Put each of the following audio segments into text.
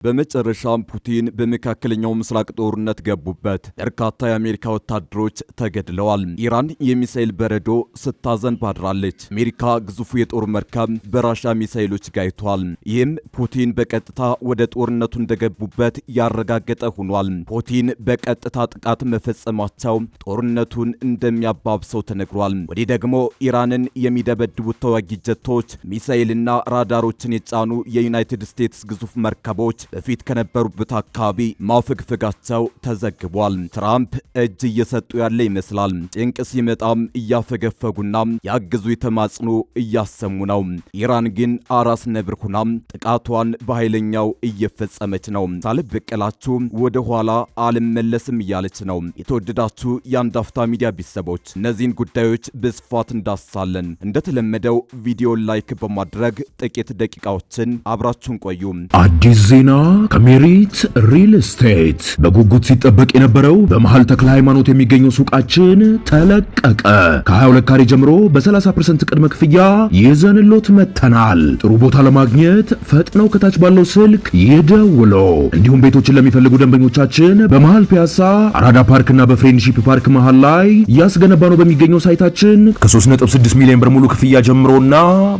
በመጨረሻም ፑቲን በመካከለኛው ምስራቅ ጦርነት ገቡበት። በርካታ የአሜሪካ ወታደሮች ተገድለዋል። ኢራን የሚሳኤል በረዶ ስታዘንብ አድራለች። አሜሪካ ግዙፉ የጦር መርከብ በራሻ ሚሳኤሎች ጋይቷል። ይህም ፑቲን በቀጥታ ወደ ጦርነቱ እንደገቡበት ያረጋገጠ ሆኗል። ፑቲን በቀጥታ ጥቃት መፈጸማቸው ጦርነቱን እንደሚያባብሰው ተነግሯል። ወዲህ ደግሞ ኢራንን የሚደበድቡት ተዋጊ ጀቶች፣ ሚሳኤልና ራዳሮችን የጫኑ የዩናይትድ ስቴትስ ግዙፍ መርከቦች በፊት ከነበሩበት አካባቢ ማፈግፈጋቸው ተዘግቧል። ትራምፕ እጅ እየሰጡ ያለ ይመስላል። ጭንቅ ሲመጣም እያፈገፈጉና ያግዙ የተማጽኖ እያሰሙ ነው። ኢራን ግን አራስ ነብር ሆና ጥቃቷን በኃይለኛው እየፈጸመች ነው። ሳልበቀላችሁ ወደ ኋላ አልመለስም እያለች ነው። የተወደዳችሁ የአንድ አፍታ ሚዲያ ቤተሰቦች እነዚህን ጉዳዮች በስፋት እንዳስሳለን። እንደተለመደው ቪዲዮን ላይክ በማድረግ ጥቂት ደቂቃዎችን አብራችሁን ቆዩ። አዲስ ዜና ከሜሪት ሪል ስቴት በጉጉት ሲጠበቅ የነበረው በመሃል ተክለ ሃይማኖት የሚገኘው ሱቃችን ተለቀቀ። ከ22 ካሬ ጀምሮ በ30% ቅድመ ክፍያ ይዘንሎት መተናል። ጥሩ ቦታ ለማግኘት ፈጥነው ከታች ባለው ስልክ ይደውሉ። እንዲሁም ቤቶችን ለሚፈልጉ ደንበኞቻችን በመሃል ፒያሳ አራዳ ፓርክና በፍሬንድሺፕ ፓርክ መሃል ላይ ያስገነባነው በሚገኘው ሳይታችን ከ3.6 ሚሊዮን ብር ሙሉ ክፍያ ጀምሮና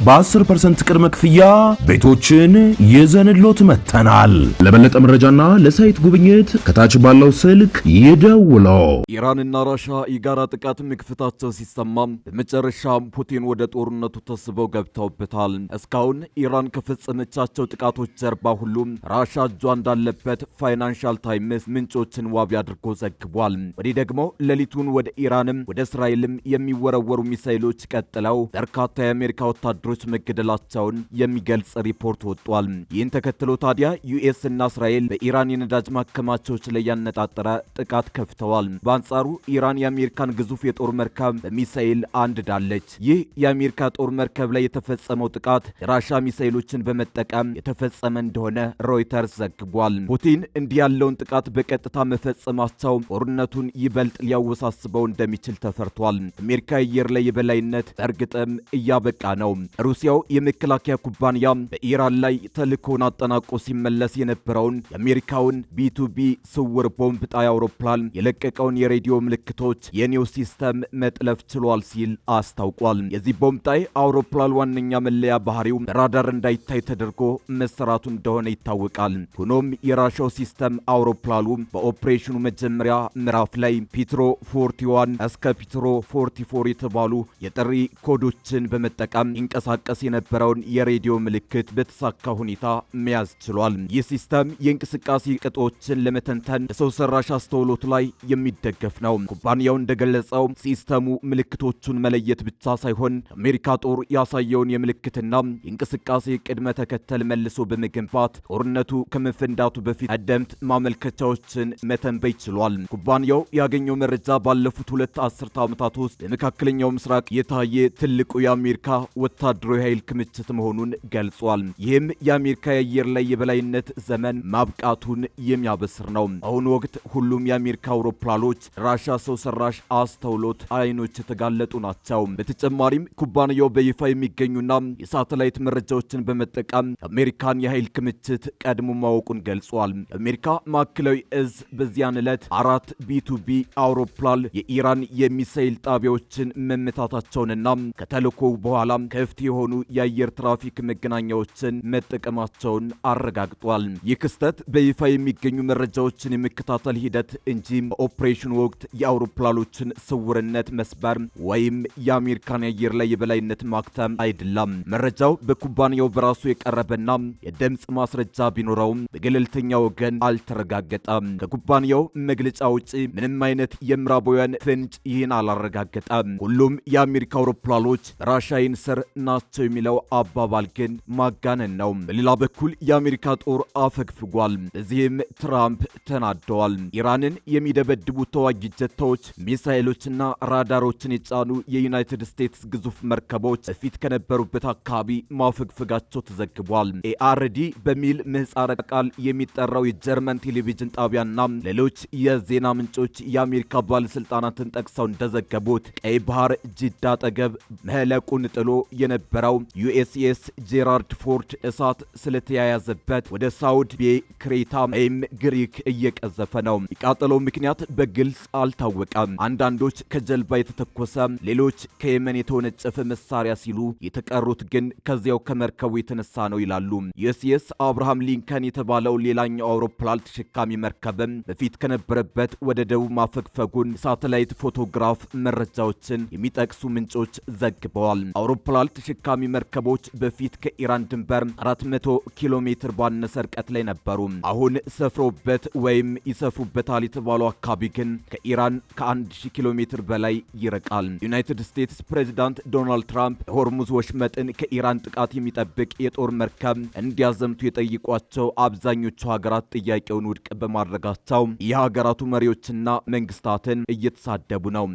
በ10% ቅድመ ክፍያ ቤቶችን ይዘንሎት መተናል። ለበለጠ መረጃና ለሳይት ጉብኝት ከታች ባለው ስልክ ይደውሉ። ኢራንና ራሻ የጋራ ጥቃት መክፈታቸው ሲሰማም በመጨረሻም ፑቲን ወደ ጦርነቱ ተስበው ገብተውበታል። እስካሁን ኢራን ከፈጸመቻቸው ጥቃቶች ጀርባ ሁሉም ራሻ እጇ እንዳለበት ፋይናንሻል ታይምስ ምንጮችን ዋቢ አድርጎ ዘግቧል። ወዲህ ደግሞ ሌሊቱን ወደ ኢራንም ወደ እስራኤልም የሚወረወሩ ሚሳኤሎች ቀጥለው በርካታ የአሜሪካ ወታደሮች መገደላቸውን የሚገልጽ ሪፖርት ወጥቷል። ይህን ተከትሎ ታዲያ ዩኤስ እና እስራኤል በኢራን የነዳጅ ማከማቻዎች ላይ ያነጣጠረ ጥቃት ከፍተዋል። በአንጻሩ ኢራን የአሜሪካን ግዙፍ የጦር መርከብ በሚሳኤል አንድዳለች። ይህ የአሜሪካ ጦር መርከብ ላይ የተፈጸመው ጥቃት የራሻ ሚሳኤሎችን በመጠቀም የተፈጸመ እንደሆነ ሮይተርስ ዘግቧል። ፑቲን እንዲህ ያለውን ጥቃት በቀጥታ መፈጸማቸው ጦርነቱን ይበልጥ ሊያወሳስበው እንደሚችል ተፈርቷል። አሜሪካ የአየር ላይ የበላይነት በእርግጥም እያበቃ ነው። ሩሲያው የመከላከያ ኩባንያ በኢራን ላይ ተልእኮውን አጠናቆ ሲመለስ የነበረውን የአሜሪካውን ቢ2ቢ ስውር ቦምብ ጣይ አውሮፕላን የለቀቀውን የሬዲዮ ምልክቶች የኒው ሲስተም መጥለፍ ችሏል ሲል አስታውቋል። የዚህ ቦምብ ጣይ አውሮፕላን ዋነኛ መለያ ባህሪው በራዳር እንዳይታይ ተደርጎ መሰራቱ እንደሆነ ይታወቃል። ሆኖም የራሻው ሲስተም አውሮፕላኑ በኦፕሬሽኑ መጀመሪያ ምዕራፍ ላይ ፒትሮ 41 እስከ ፒትሮ 44 የተባሉ የጥሪ ኮዶችን በመጠቀም ይንቀሳቀስ የነበረውን የሬዲዮ ምልክት በተሳካ ሁኔታ መያዝ ችሏል። ይህ ሲስተም የእንቅስቃሴ ቅጦችን ለመተንተን በሰው ሰራሽ አስተውሎት ላይ የሚደገፍ ነው። ኩባንያው እንደገለጸው ሲስተሙ ምልክቶቹን መለየት ብቻ ሳይሆን የአሜሪካ ጦር ያሳየውን የምልክትና የእንቅስቃሴ ቅድመ ተከተል መልሶ በመገንባት ጦርነቱ ከመፈንዳቱ በፊት ቀደምት ማመልከቻዎችን መተንበይ ችሏል። ኩባንያው ያገኘው መረጃ ባለፉት 2 አስርተ ዓመታት ውስጥ በመካከለኛው ምስራቅ የታየ ትልቁ የአሜሪካ ወታደራዊ ኃይል ክምችት መሆኑን ገልጿል። ይህም የአሜሪካ የአየር ላይ የበላይነት ዘመን ማብቃቱን የሚያበስር ነው። አሁን ወቅት ሁሉም የአሜሪካ አውሮፕላኖች ራሻ ሰው ሰራሽ አስተውሎት አይኖች የተጋለጡ ናቸው። በተጨማሪም ኩባንያው በይፋ የሚገኙና የሳተላይት መረጃዎችን በመጠቀም የአሜሪካን የኃይል ክምችት ቀድሞ ማወቁን ገልጿል። የአሜሪካ ማዕከላዊ እዝ በዚያን ዕለት 4 ቢ2ቢ አውሮፕላን የኢራን የሚሳኤል ጣቢያዎችን መመታታቸውንና ከተልዕኮው በኋላ ክፍት የሆኑ የአየር ትራፊክ መገናኛዎችን መጠቀማቸውን አረጋግጧል። ይህ ክስተት በይፋ የሚገኙ መረጃዎችን የመከታተል ሂደት እንጂ በኦፕሬሽኑ ወቅት የአውሮፕላኖችን ስውርነት መስበር ወይም የአሜሪካን የአየር ላይ የበላይነት ማክተም አይደለም። መረጃው በኩባንያው በራሱ የቀረበና የድምፅ ማስረጃ ቢኖረውም በገለልተኛ ወገን አልተረጋገጠም። ከኩባንያው መግለጫ ውጪ ምንም አይነት የምዕራባውያን ፍንጭ ይህን አላረጋገጠም። ሁሉም የአሜሪካ አውሮፕላኖች ራሻይን ስር ናቸው የሚለው አባባል ግን ማጋነን ነው። በሌላ በኩል የአሜሪካ ጦር አፈግፍጓል። በዚህም ትራምፕ ተናደዋል። ኢራንን የሚደበድቡ ተዋጊ ጀቶች፣ ሚሳኤሎችና ራዳሮችን የጫኑ የዩናይትድ ስቴትስ ግዙፍ መርከቦች በፊት ከነበሩበት አካባቢ ማፈግፈጋቸው ተዘግቧል። ኤአርዲ በሚል ምህጻረ ቃል የሚጠራው የጀርመን ቴሌቪዥን ጣቢያና ሌሎች የዜና ምንጮች የአሜሪካ ባለስልጣናትን ጠቅሰው እንደዘገቡት ቀይ ባህር ጅዳ አጠገብ መህለቁን ጥሎ የነበረው ዩኤስኤስ ጄራልድ ፎርድ እሳት ስለተያያዘበት ወደ በሳውዲ ክሬታ ወይም ግሪክ እየቀዘፈ ነው። የቃጠለው ምክንያት በግልጽ አልታወቀም። አንዳንዶች ከጀልባ የተተኮሰ፣ ሌሎች ከየመን የተወነጨፈ መሳሪያ ሲሉ፣ የተቀሩት ግን ከዚያው ከመርከቡ የተነሳ ነው ይላሉ። ዩኤስኤስ አብርሃም ሊንከን የተባለው ሌላኛው አውሮፕላን ተሸካሚ መርከብም በፊት ከነበረበት ወደ ደቡብ ማፈግፈጉን ሳተላይት ፎቶግራፍ መረጃዎችን የሚጠቅሱ ምንጮች ዘግበዋል። አውሮፕላን ተሸካሚ መርከቦች በፊት ከኢራን ድንበር 400 ኪሎ ሜትር ባነሰ ርቀት ላይ ነበሩ። አሁን ሰፍሮበት ወይም ይሰፉበታል የተባለው አካባቢ ግን ከኢራን ከ1000 ኪሎ ሜትር በላይ ይርቃል። ዩናይትድ ስቴትስ ፕሬዚዳንት ዶናልድ ትራምፕ የሆርሙዝ ወሽመጥን ከኢራን ጥቃት የሚጠብቅ የጦር መርከብ እንዲያዘምቱ የጠይቋቸው አብዛኞቹ ሀገራት ጥያቄውን ውድቅ በማድረጋቸው የሀገራቱ መሪዎችና መንግስታትን እየተሳደቡ ነው።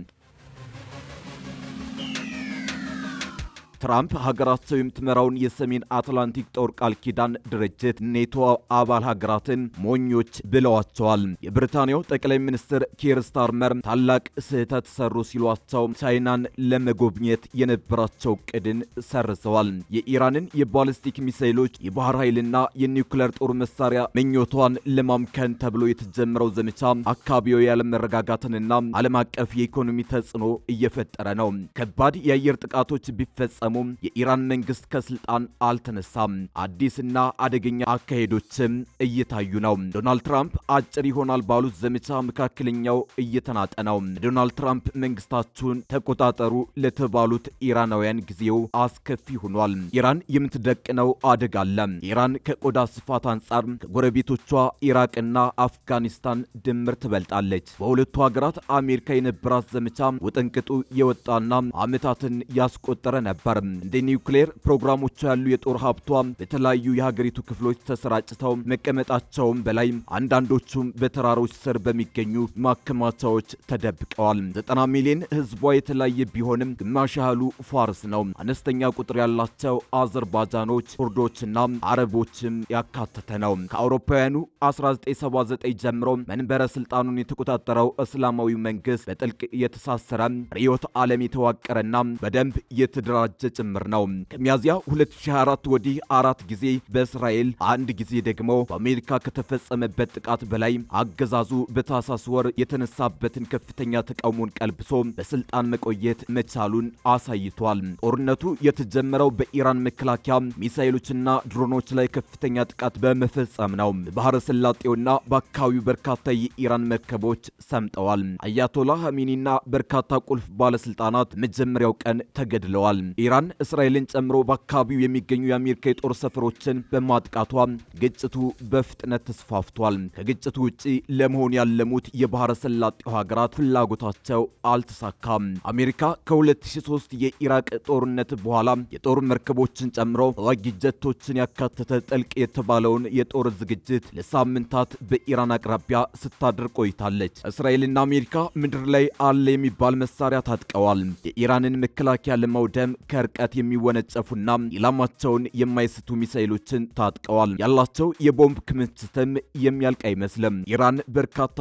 ትራምፕ ሀገራቸው የምትመራውን የሰሜን አትላንቲክ ጦር ቃል ኪዳን ድርጅት ኔቶ አባል ሀገራትን ሞኞች ብለዋቸዋል። የብሪታንያው ጠቅላይ ሚኒስትር ኪር ስታርመር ታላቅ ስህተት ሰሩ ሲሏቸው ቻይናን ለመጎብኘት የነበራቸው ቅድን ሰርዘዋል። የኢራንን የባሊስቲክ ሚሳይሎች፣ የባህር ኃይልና የኒውክሌር ጦር መሳሪያ ምኞቷን ለማምከን ተብሎ የተጀመረው ዘመቻ አካባቢው ያለመረጋጋትንና ዓለም አቀፍ የኢኮኖሚ ተጽዕኖ እየፈጠረ ነው። ከባድ የአየር ጥቃቶች ቢፈጸሙ የኢራን መንግስት ከስልጣን አልተነሳም። አዲስና አደገኛ አካሄዶችም እየታዩ ነው። ዶናልድ ትራምፕ አጭር ይሆናል ባሉት ዘመቻ መካከለኛው እየተናጠ ነው። ዶናልድ ትራምፕ መንግስታችሁን ተቆጣጠሩ ለተባሉት ኢራናውያን ጊዜው አስከፊ ሆኗል። ኢራን የምትደቅነው አደጋ አለ። ኢራን ከቆዳ ስፋት አንጻር ከጎረቤቶቿ ኢራቅና አፍጋኒስታን ድምር ትበልጣለች። በሁለቱ ሀገራት አሜሪካ የነበራት ዘመቻ ውጥንቅጡ የወጣና ዓመታትን ያስቆጠረ ነበር። እንደ ኒውክሌር ፕሮግራሞች ያሉ የጦር ሀብቷ በተለያዩ የሀገሪቱ ክፍሎች ተሰራጭተው መቀመጣቸውም በላይ አንዳንዶቹም በተራሮች ስር በሚገኙ ማከማቻዎች ተደብቀዋል። 90 ሚሊዮን ህዝቧ የተለያየ ቢሆንም ግማሽ ያህሉ ፋርስ ነው። አነስተኛ ቁጥር ያላቸው አዘርባጃኖች፣ ኩርዶችና አረቦችም ያካተተ ነው። ከአውሮፓውያኑ 1979 ጀምሮ መንበረ ስልጣኑን የተቆጣጠረው እስላማዊ መንግስት በጥልቅ የተሳሰረ ርዕዮተ ዓለም የተዋቀረና በደንብ የተደራጀ ጭምር ነው። ከሚያዚያ 2024 ወዲህ 4 ጊዜ በእስራኤል አንድ ጊዜ ደግሞ በአሜሪካ ከተፈጸመበት ጥቃት በላይ አገዛዙ በታህሳስ ወር የተነሳበትን ከፍተኛ ተቃውሞን ቀልብሶ በስልጣን መቆየት መቻሉን አሳይቷል። ጦርነቱ የተጀመረው በኢራን መከላከያ ሚሳኤሎችና ድሮኖች ላይ ከፍተኛ ጥቃት በመፈጸም ነው። በባህረ ሰላጤውና በአካባቢው በርካታ የኢራን መርከቦች ሰምጠዋል። አያቶላ ሀሚኒና በርካታ ቁልፍ ባለስልጣናት መጀመሪያው ቀን ተገድለዋል። ኢራን እስራኤልን ጨምሮ በአካባቢው የሚገኙ የአሜሪካ የጦር ሰፈሮችን በማጥቃቷ ግጭቱ በፍጥነት ተስፋፍቷል። ከግጭቱ ውጪ ለመሆን ያለሙት የባህረ ሰላጤው ሀገራት ፍላጎታቸው አልተሳካም። አሜሪካ ከ2003 የኢራቅ ጦርነት በኋላ የጦር መርከቦችን ጨምሮ ተዋጊ ጀቶችን ያካተተ ጥልቅ የተባለውን የጦር ዝግጅት ለሳምንታት በኢራን አቅራቢያ ስታደር ቆይታለች። እስራኤልና አሜሪካ ምድር ላይ አለ የሚባል መሳሪያ ታጥቀዋል። የኢራንን መከላከያ ለማውደም ከርቀት የሚወነጨፉና ኢላማቸውን የማይስቱ ሚሳኤሎችን ታጥቀዋል። ያላቸው የቦምብ ክምችትም የሚያልቅ አይመስልም። ኢራን በርካታ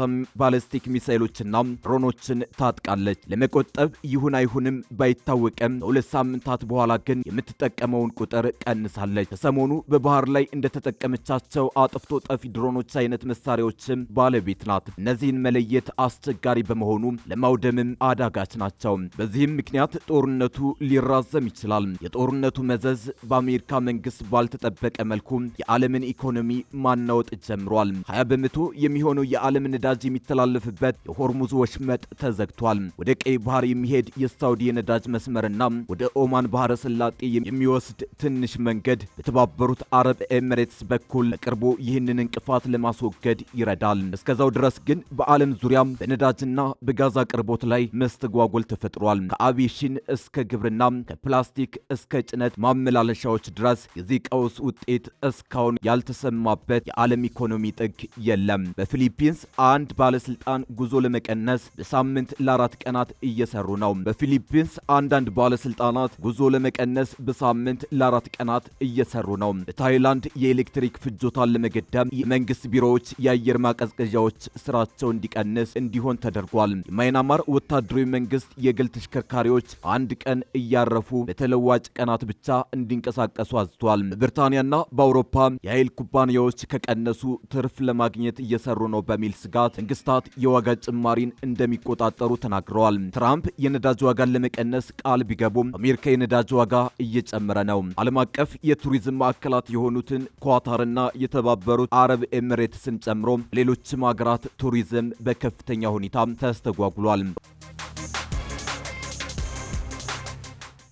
ባሊስቲክ ሚሳኤሎችና ድሮኖችን ታጥቃለች። ለመቆጠብ ይሁን አይሁንም ባይታወቅም ከሁለት ሳምንታት በኋላ ግን የምትጠቀመውን ቁጥር ቀንሳለች። ከሰሞኑ በባህር ላይ እንደተጠቀመቻቸው አጥፍቶ ጠፊ ድሮኖች አይነት መሳሪያዎችም ባለቤት ናት። እነዚህን መለየት አስቸጋሪ በመሆኑ ለማውደምም አዳጋች ናቸው። በዚህም ምክንያት ጦርነቱ ሊራዘም ይችላል። የጦርነቱ መዘዝ በአሜሪካ መንግስት ባልተጠበቀ መልኩ የዓለምን ኢኮኖሚ ማናወጥ ጀምሯል። 20 በመቶ የሚሆነው የዓለም ነዳጅ የሚተላለፍበት የሆርሙዝ ወሽመጥ ተዘግቷል። ወደ ቀይ ባህር የሚሄድ የሳውዲ የነዳጅ መስመርና ወደ ኦማን ባህረ ሰላጤ የሚወስድ ትንሽ መንገድ በተባበሩት አረብ ኤሚሬትስ በኩል በቅርቡ ይህንን እንቅፋት ለማስወገድ ይረዳል። እስከዛው ድረስ ግን በዓለም ዙሪያ በነዳጅና በጋዝ አቅርቦት ላይ መስተጓጎል ተፈጥሯል። ከአቪዬሽን እስከ ግብርና፣ ከፕላስቲክ እስከ ጭነት ማመላለሻዎች ድረስ የዚህ ቀውስ ውጤት እስካሁን ያልተሰማበት የዓለም ኢኮኖሚ ጥግ የለም። በፊሊፒንስ አንድ ባለስልጣን ጉዞ ለመቀነስ በሳምንት ለ4 ቀናት እየሰሩ ነው። በፊሊፒንስ አንዳንድ ባለስልጣናት ጉዞ ለመቀነስ በሳምንት ለ4 ቀናት እየሰሩ ነው። በታይላንድ የኤሌክትሪክ ፍጆታን ለመገደብ የመንግስት ቢሮዎች የአየር ማቀዝቀዣዎች ስራቸው እንዲቀንስ እንዲሆን ተደርጓል። የማይናማር ወታደራዊ መንግስት የግል ተሽከርካሪዎች አንድ ቀን እያረፉ ለተለዋጭ ቀናት ብቻ እንዲንቀሳቀሱ አዝቷል። በብሪታንያና በአውሮፓ የኃይል ኩባንያዎች ከቀነሱ ትርፍ ለማግኘት እየሰሩ ነው በሚል ስጋት መንግስታት የዋጋ ጭማሪን እንደሚቆጣጠሩ ተናግረዋል። ትራምፕ የነዳጅ ዋጋን ለመቀነስ ቃል ቢገቡም አሜሪካ የነዳጅ ዋጋ እየጨመረ ነው። ዓለም አቀፍ የቱሪዝም ማዕከላት የሆኑትን ኳታርና የተባበሩት አረብ ኤሚሬትስን ጨምሮ ሌሎችም ሀገራት ቱሪዝም በከፍተኛ ሁኔታ ተስተጓጉሏል።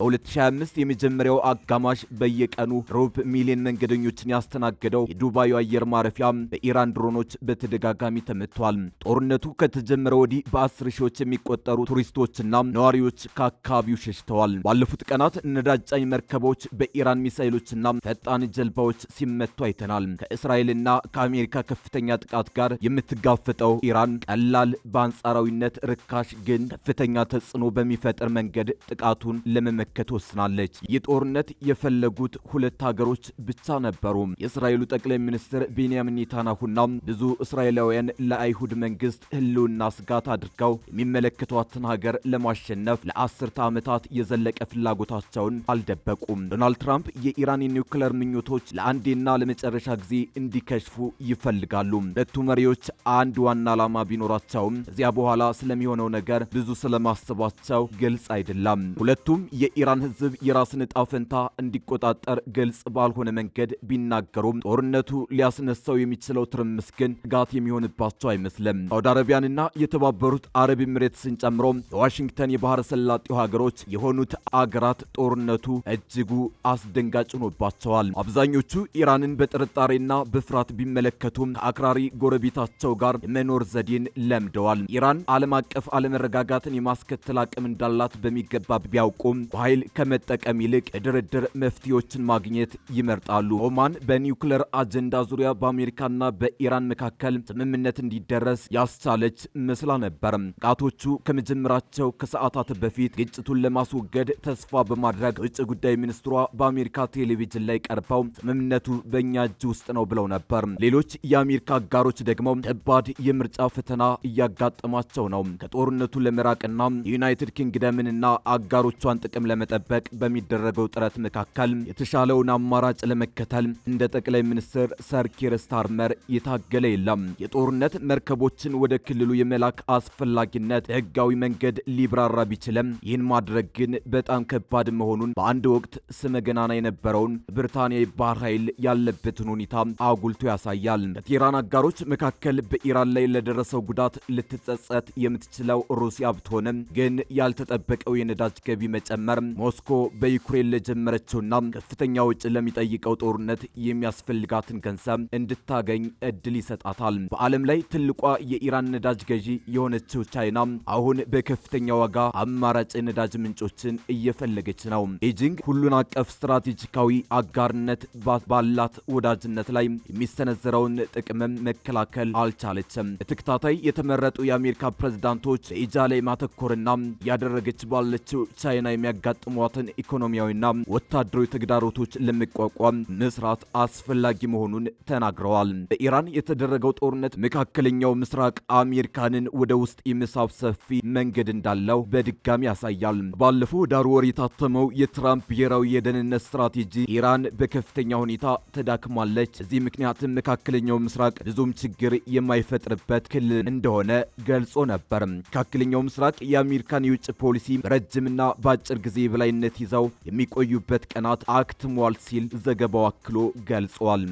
በ2025 የመጀመሪያው አጋማሽ በየቀኑ ሩብ ሚሊዮን መንገደኞችን ያስተናገደው የዱባዩ አየር ማረፊያ በኢራን ድሮኖች በተደጋጋሚ ተመቷል። ጦርነቱ ከተጀመረ ወዲህ በ10 ሺዎች የሚቆጠሩ ቱሪስቶችና ነዋሪዎች ከአካባቢው ሸሽተዋል። ባለፉት ቀናት ነዳጅ ጫኝ መርከቦች በኢራን ሚሳኤሎችና ፈጣን ጀልባዎች ሲመቱ አይተናል። ከእስራኤልና ከአሜሪካ ከፍተኛ ጥቃት ጋር የምትጋፈጠው ኢራን ቀላል፣ በአንጻራዊነት ርካሽ ግን ከፍተኛ ተጽዕኖ በሚፈጥር መንገድ ጥቃቱን ለመመከት ወስናለች። ይህ ጦርነት የፈለጉት ሁለት ሀገሮች ብቻ ነበሩ። የእስራኤሉ ጠቅላይ ሚኒስትር ቤንያሚን ኔታንያሁና ብዙ እስራኤላውያን ለአይሁድ መንግስት ህልውና ስጋት አድርገው የሚመለከቷትን ሀገር ለማሸነፍ ለአስርተ ዓመታት የዘለቀ ፍላጎታቸውን አልደበቁም። ዶናልድ ትራምፕ የኢራን የኒውክሌር ምኞቶች ለአንዴና ለመጨረሻ ጊዜ እንዲከሽፉ ይፈልጋሉ። ሁለቱ መሪዎች አንድ ዋና ዓላማ ቢኖራቸውም እዚያ በኋላ ስለሚሆነው ነገር ብዙ ስለማሰባቸው ግልጽ አይደለም። ሁለቱም የኢራን ህዝብ የራስን ዕጣ ፈንታ እንዲቆጣጠር ግልጽ ባልሆነ መንገድ ቢናገሩም ጦርነቱ ሊያስነሳው የሚችለው ትርምስ ግን ጋት የሚሆንባቸው አይመስልም። ሳውዲ አረቢያንና የተባበሩት አረብ ኤሚሬትስን ጨምሮ የዋሽንግተን የባህረ ሰላጤው ሀገሮች የሆኑት አገራት ጦርነቱ እጅጉ አስደንጋጭ ሆኖባቸዋል። አብዛኞቹ ኢራንን በጥርጣሬና በፍርሃት ቢመለከቱም ከአክራሪ ጎረቤታቸው ጋር የመኖር ዘዴን ለምደዋል። ኢራን ዓለም አቀፍ አለመረጋጋትን የማስከተል አቅም እንዳላት በሚገባ ቢያውቁም በኃይል ከመጠቀም ይልቅ የድርድር መፍትሄዎችን ማግኘት ይመርጣሉ። ኦማን በኒውክሌር አጀንዳ ዙሪያ በአሜሪካና በኢራን መካከል ስምምነት እንዲደረስ ያስቻለች መስላ ነበር። ጥቃቶቹ ከመጀመራቸው ከሰዓታት በፊት ግጭቱን ለማስወገድ ተስፋ በማድረግ ውጭ ጉዳይ ሚኒስትሯ በአሜሪካ ቴሌቪዥን ላይ ቀርበው ስምምነቱ በእኛ እጅ ውስጥ ነው ብለው ነበር። ሌሎች የአሜሪካ አጋሮች ደግሞ ከባድ የምርጫ ፈተና እያጋጠማቸው ነው። ከጦርነቱ ለመራቅና ዩናይትድ ኪንግደምንና አጋሮቿን ጥቅም ለመጠበቅ በሚደረገው ጥረት መካከል የተሻለውን አማራጭ ለመከተል እንደ ጠቅላይ ሚኒስትር ሰር ኪር ስታርመር የታገለ የለም። የጦርነት መርከቦችን ወደ ክልሉ የመላክ አስፈላጊነት በህጋዊ መንገድ ሊብራራ ቢችልም ይህን ማድረግ ግን በጣም ከባድ መሆኑን በአንድ ወቅት ስመ ገናና የነበረውን ብሪታንያ የባህር ኃይል ያለበትን ሁኔታ አጉልቶ ያሳያል። ከቴህራን አጋሮች መካከል በኢራን ላይ ለደረሰው ጉዳት ልትጸጸት የምትችለው ሩሲያ ብትሆንም ግን ያልተጠበቀው የነዳጅ ገቢ መጨመር ሞስኮ በዩክሬን ለጀመረችውና ከፍተኛ ወጪ ለሚጠይቀው ጦርነት የሚያስፈልጋትን ገንዘብ እንድታገኝ እድል ይሰጣታል። በዓለም ላይ ትልቋ የኢራን ነዳጅ ገዢ የሆነችው ቻይና አሁን በከፍተኛ ዋጋ አማራጭ የነዳጅ ምንጮችን እየፈለገች ነው። ቤጂንግ ሁሉን አቀፍ ስትራቴጂካዊ አጋርነት ባላት ወዳጅነት ላይ የሚሰነዘረውን ጥቅምም መከላከል አልቻለችም። በተከታታይ የተመረጡ የአሜሪካ ፕሬዝዳንቶች በኢጃ ላይ ማተኮርና ያደረገች ባለችው ቻይና የሚያጋጥሟትን ኢኮኖሚያዊና ወታደራዊ ተግዳሮቶች ለመቋቋም መስራት አስፈላጊ መሆኑን ተናግረዋል። በኢራን የተደረገው ጦርነት መካከለኛው ምስራቅ አሜሪካንን ወደ ውስጥ የመሳብ ሰፊ መንገድ እንዳለው በድጋሚ ያሳያል። ባለፈው ዳር ወር የታተመው የትራምፕ ብሔራዊ የደህንነት ስትራቴጂ ኢራን በከፍተኛ ሁኔታ ተዳክማለች፣ እዚህ ምክንያትም መካከለኛው ምስራቅ ብዙም ችግር የማይፈጥርበት ክልል እንደሆነ ገልጾ ነበር። መካከለኛው ምስራቅ የአሜሪካን የውጭ ፖሊሲ በረጅምና በአጭር ጊዜ በላይነት ይዘው የሚቆዩበት ቀናት አክትሟል ሲል ዘገባው አክሎ ገልጿል።